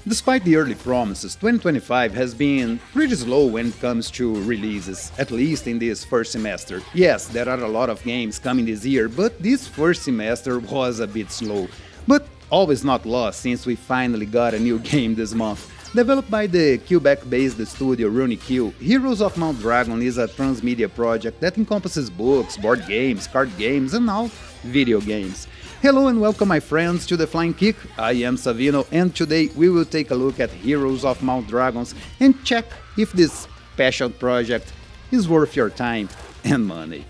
Despite the early promises, 2025 has been pretty slow when it comes to releases, at least in this first semester. Yes, there are a lot of games coming this year, but this first semester was a bit slow. But always not lost since we finally got a new game this month. Developed by the Quebec-based studio RubiQ, Heroes of Mount Dragon is a transmedia project that encompasses books, board games, card games, and now video games. Hello and welcome my friends to The Flying Kick. I am Savino and today we will take a look at Heroes of Mount Dragons and check if this special project is worth your time and money.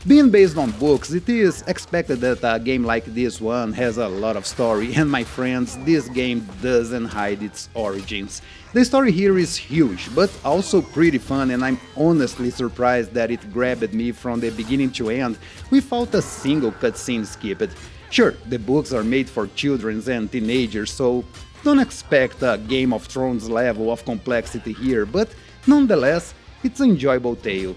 Being based on books, it is expected that a game like this one has a lot of story, and my friends, this game doesn't hide its origins. The story here is huge, but also pretty fun, and I'm honestly surprised that it grabbed me from the beginning to end without a single cutscene skipped. Sure, the books are made for children and teenagers, so don't expect a Game of Thrones level of complexity here, but nonetheless, it's an enjoyable tale.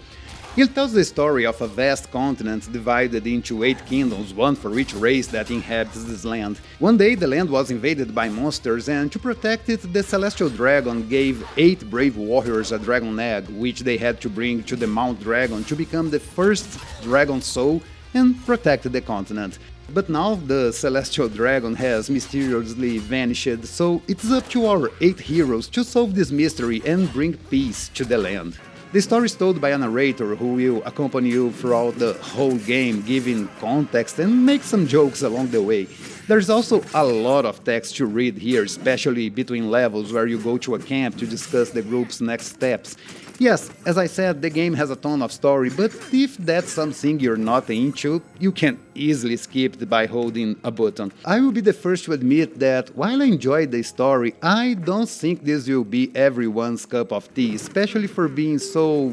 It tells the story of a vast continent divided into 8 kingdoms, one for each race that inhabits this land. One day the land was invaded by monsters, and to protect it, the celestial dragon gave 8 brave warriors a dragon egg, which they had to bring to the Mount Dragon to become the first dragon soul and protect the continent. But now the celestial dragon has mysteriously vanished, so it's up to our 8 heroes to solve this mystery and bring peace to the land. The story is told by a narrator who will accompany you throughout the whole game, giving context and make some jokes along the way. There's also a lot of text to read here, especially between levels where you go to a camp to discuss the group's next steps. Yes, as I said, the game has a ton of story, but if that's something you're not into, you can easily skip it by holding a button. I will be the first to admit that while I enjoyed the story, I don't think this will be everyone's cup of tea, especially for being so,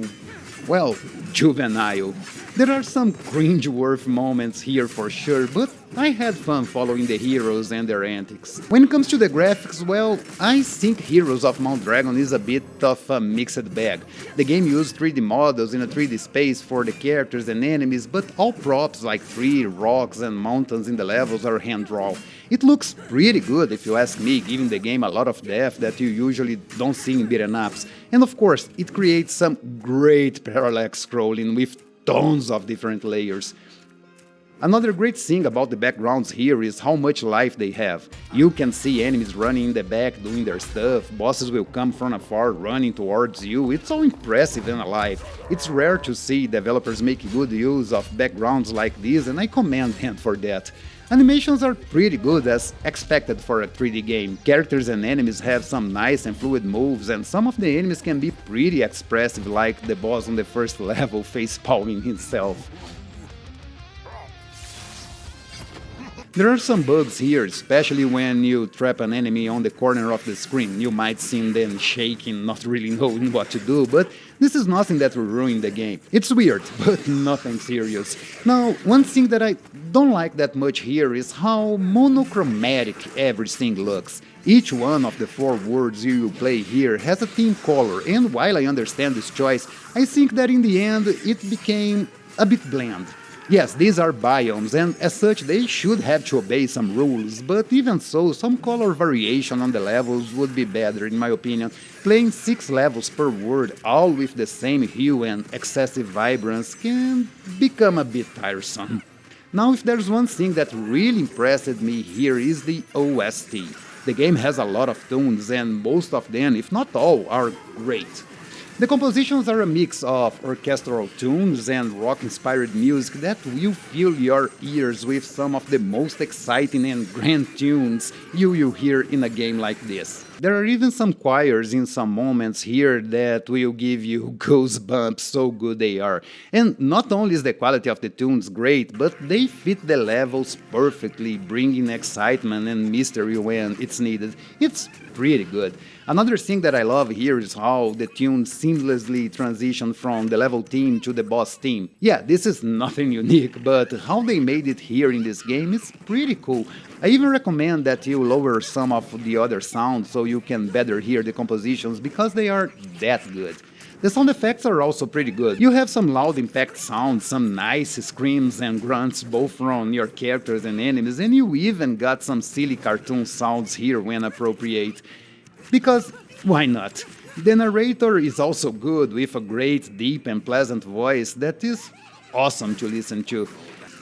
well, juvenile. There are some cringe-worthy moments here for sure, but I had fun following the heroes and their antics. When it comes to the graphics, well, I think Heroes of Mount Dragon is a bit of a mixed bag. The game used 3D models in a 3D space for the characters and enemies, but all props like trees, rocks and mountains in the levels are hand-drawn. It looks pretty good if you ask me, giving the game a lot of depth that you usually don't see in beat'em ups. And of course, it creates some great parallax scrolling with tons of different layers. Another great thing about the backgrounds here is how much life they have. You can see enemies running in the back doing their stuff, bosses will come from afar running towards you, it's all impressive and alive. It's rare to see developers make good use of backgrounds like this, and I commend them for that. Animations are pretty good as expected for a 3D game. Characters and enemies have some nice and fluid moves, and some of the enemies can be pretty expressive, like the boss on the first level facepalming himself. There are some bugs here, especially when you trap an enemy on the corner of the screen. You might see them shaking, not really knowing what to do, but this is nothing that will ruin the game. It's weird, but nothing serious. Now, one thing that I don't like that much here is how monochromatic everything looks. Each one of the 4 worlds you play here has a theme color, and while I understand this choice, I think that in the end it became a bit bland. Yes, these are biomes, and as such they should have to obey some rules, but even so, some color variation on the levels would be better in my opinion. Playing 6 levels per world, all with the same hue and excessive vibrance, can become a bit tiresome. Now, if there's one thing that really impressed me here is the OST. The game has a lot of tunes, and most of them, if not all, are great. The compositions are a mix of orchestral tunes and rock-inspired music that will fill your ears with some of the most exciting and grand tunes you will hear in a game like this. There are even some choirs in some moments here that will give you goosebumps, so good they are. And not only is the quality of the tunes great, but they fit the levels perfectly, bringing excitement and mystery when it's needed. It's pretty good. Another thing that I love here is how the tunes seamlessly transition from the level theme to the boss theme. Yeah, this is nothing unique, but how they made it here in this game is pretty cool. I even recommend that you lower some of the other sounds so you can better hear the compositions because they are that good. The sound effects are also pretty good. You have some loud impact sounds, some nice screams and grunts both from your characters and enemies, and you even got some silly cartoon sounds here when appropriate. Because why not? The narrator is also good with a great, deep and pleasant voice that is awesome to listen to.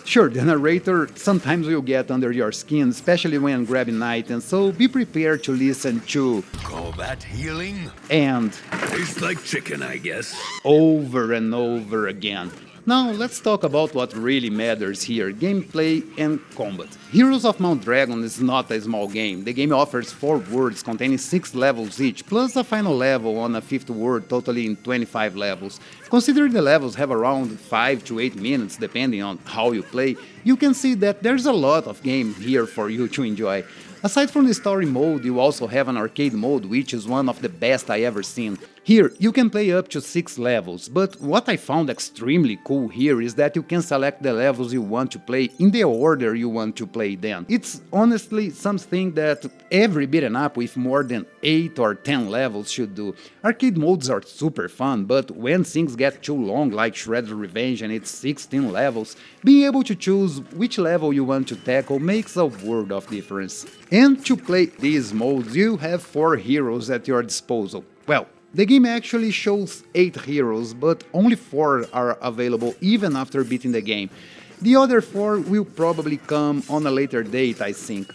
Sure, the narrator sometimes will get under your skin, especially when grabbing items, so be prepared to listen to Call that healing? and Tastes like chicken, I guess. over and over again. Now let's talk about what really matters here, gameplay and combat. Heroes of Mount Dragon is not a small game. The game offers 4 worlds containing 6 levels each, plus a final level on a 5th world totaling 25 levels. Considering the levels have around 5 to 8 minutes depending on how you play, you can see that there's a lot of game here for you to enjoy. Aside from the story mode, you also have an arcade mode, which is one of the best I ever seen. Here, you can play up to 6 levels, but what I found extremely cool here is that you can select the levels you want to play in the order you want to play them. It's honestly something that every beat'em up with more than 8 or 10 levels should do. Arcade modes are super fun, but when things get too long like Shredder's Revenge and its 16 levels, being able to choose which level you want to tackle makes a world of difference. And to play these modes, you have 4 heroes at your disposal. Well, the game actually shows 8 heroes, but only 4 are available even after beating the game. The other 4 will probably come on a later date, I think.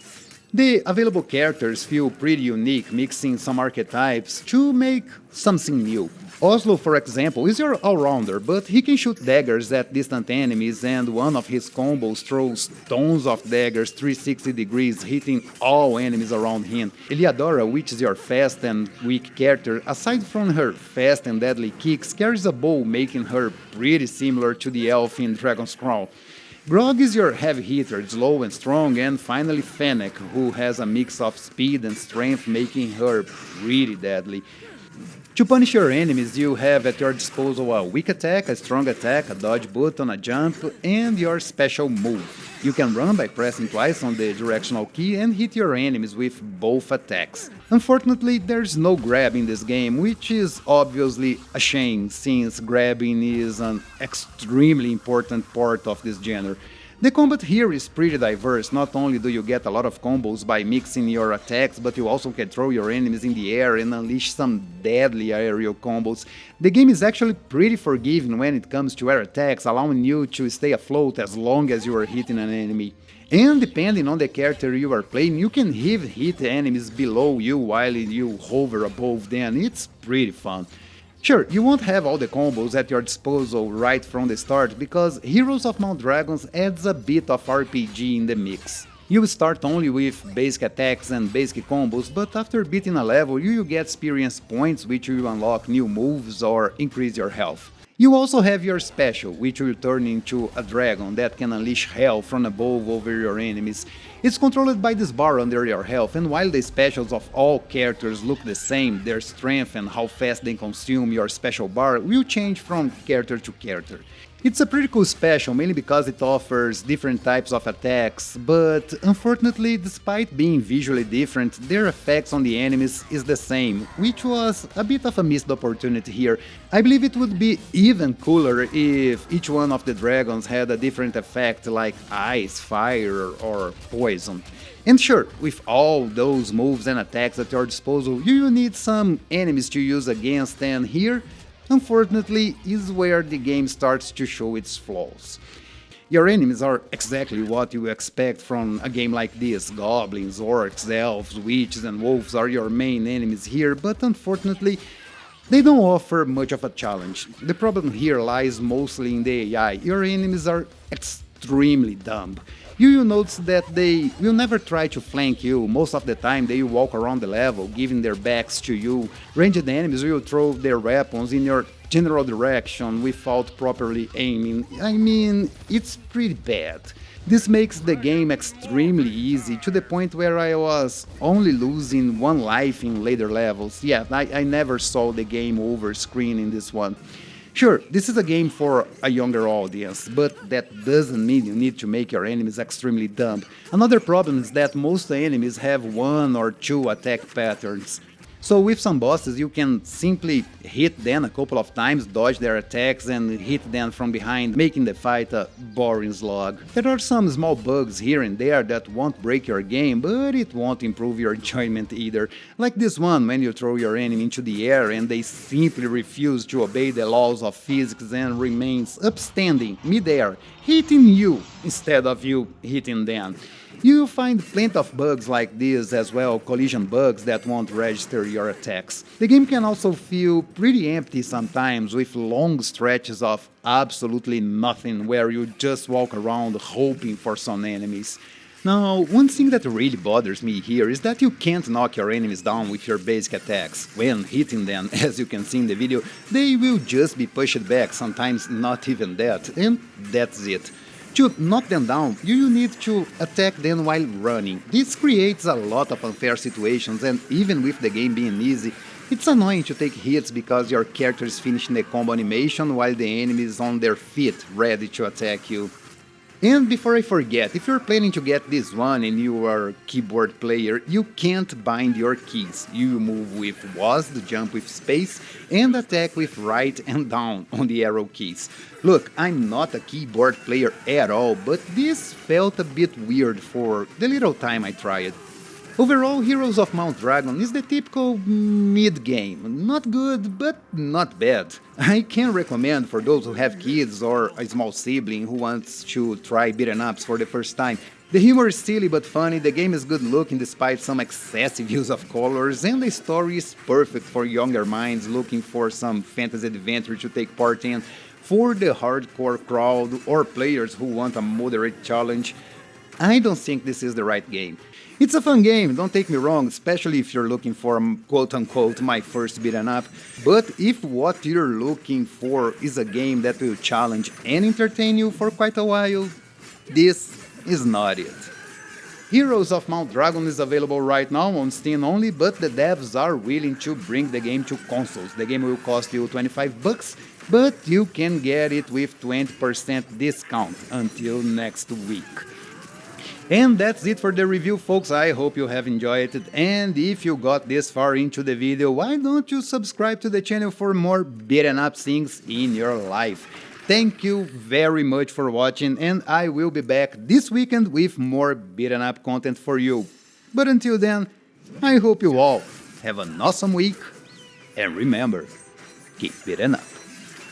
The available characters feel pretty unique, mixing some archetypes to make something new. Oslo, for example, is your all-rounder, but he can shoot daggers at distant enemies, and one of his combos throws tons of daggers 360 degrees, hitting all enemies around him. Eliadora, which is your fast and weak character, aside from her fast and deadly kicks, carries a bow, making her pretty similar to the elf in Dragon's Crown. Grog is your heavy hitter, slow and strong, and finally Fennec, who has a mix of speed and strength, making her pretty deadly. To punish your enemies, you have at your disposal a weak attack, a strong attack, a dodge button, a jump, and your special move. You can run by pressing twice on the directional key and hit your enemies with both attacks. Unfortunately, there's no grab in this game, which is obviously a shame, since grabbing is an extremely important part of this genre. The combat here is pretty diverse. Not only do you get a lot of combos by mixing your attacks, but you also can throw your enemies in the air and unleash some deadly aerial combos. The game is actually pretty forgiving when it comes to air attacks, allowing you to stay afloat as long as you are hitting an enemy. And depending on the character you are playing, you can even hit enemies below you while you hover above them. It's pretty fun. Sure, you won't have all the combos at your disposal right from the start, because Heroes of Mount Dragons adds a bit of RPG in the mix. You start only with basic attacks and basic combos, but after beating a level you will get experience points which will unlock new moves or increase your health. You also have your special, which will turn into a dragon that can unleash hell from above over your enemies. It's controlled by this bar under your health, and while the specials of all characters look the same, their strength and how fast they consume your special bar will change from character to character. It's a pretty cool special, mainly because it offers different types of attacks, but unfortunately, despite being visually different, their effects on the enemies is the same, which was a bit of a missed opportunity here. I believe it would be even cooler if each one of the dragons had a different effect like ice, fire, or poison. And sure, with all those moves and attacks at your disposal, you will need some enemies to use against, and here, unfortunately, is where the game starts to show its flaws. Your enemies are exactly what you expect from a game like this. Goblins, orcs, elves, witches and wolves are your main enemies here, but unfortunately, they don't offer much of a challenge. The problem here lies mostly in the AI. Your enemies are extremely dumb. You will notice that they will never try to flank you. Most of the time they will walk around the level, giving their backs to you. Ranged enemies will throw their weapons in your general direction without properly aiming. I mean, it's pretty bad. This makes the game extremely easy, to the point where I was only losing 1 life in later levels. Yeah, I never saw the game over screen in this one. Sure, this is a game for a younger audience, but that doesn't mean you need to make your enemies extremely dumb. Another problem is that most enemies have 1 or 2 attack patterns. So with some bosses you can simply hit them a couple of times, dodge their attacks and hit them from behind, making the fight a boring slog. There are some small bugs here and there that won't break your game, but it won't improve your enjoyment either. Like this one when you throw your enemy into the air and they simply refuse to obey the laws of physics and remains upstanding mid-air, hitting you instead of you hitting them. You'll find plenty of bugs like this as well, collision bugs that won't register your attacks. The game can also feel pretty empty sometimes, with long stretches of absolutely nothing where you just walk around hoping for some enemies. Now, one thing that really bothers me here is that you can't knock your enemies down with your basic attacks. When hitting them, as you can see in the video, they will just be pushed back, sometimes not even that, and that's it. To knock them down, you need to attack them while running. This creates a lot of unfair situations, and even with the game being easy, it's annoying to take hits because your character is finishing the combo animation while the enemy is on their feet ready to attack you. And before I forget, if you're planning to get this one and you are a keyboard player, you can't bind your keys. You move with WASD, jump with space, and attack with right and down on the arrow keys. Look, I'm not a keyboard player at all, but this felt a bit weird for the little time I tried. Overall, Heroes of Mount Dragon is the typical mid-game. Not good, but not bad. I can recommend for those who have kids or a small sibling who wants to try beat-em ups for the first time. The humor is silly but funny, the game is good looking despite some excessive use of colors, and the story is perfect for younger minds looking for some fantasy adventure to take part in. For the hardcore crowd or players who want a moderate challenge, I don't think this is the right game. It's a fun game, don't take me wrong, especially if you're looking for quote-unquote my first beat 'em up, but if what you're looking for is a game that will challenge and entertain you for quite a while, this is not it. Heroes of Mount Dragon is available right now on Steam only, but the devs are willing to bring the game to consoles. The game will cost you $25, but you can get it with 20% discount until next week. And that's it for the review, folks. I hope you have enjoyed it, and if you got this far into the video, why don't you subscribe to the channel for more beat-em up things in your life. Thank you very much for watching, and I will be back this weekend with more beat-em up content for you. But until then, I hope you all have an awesome week, and remember, keep beating up.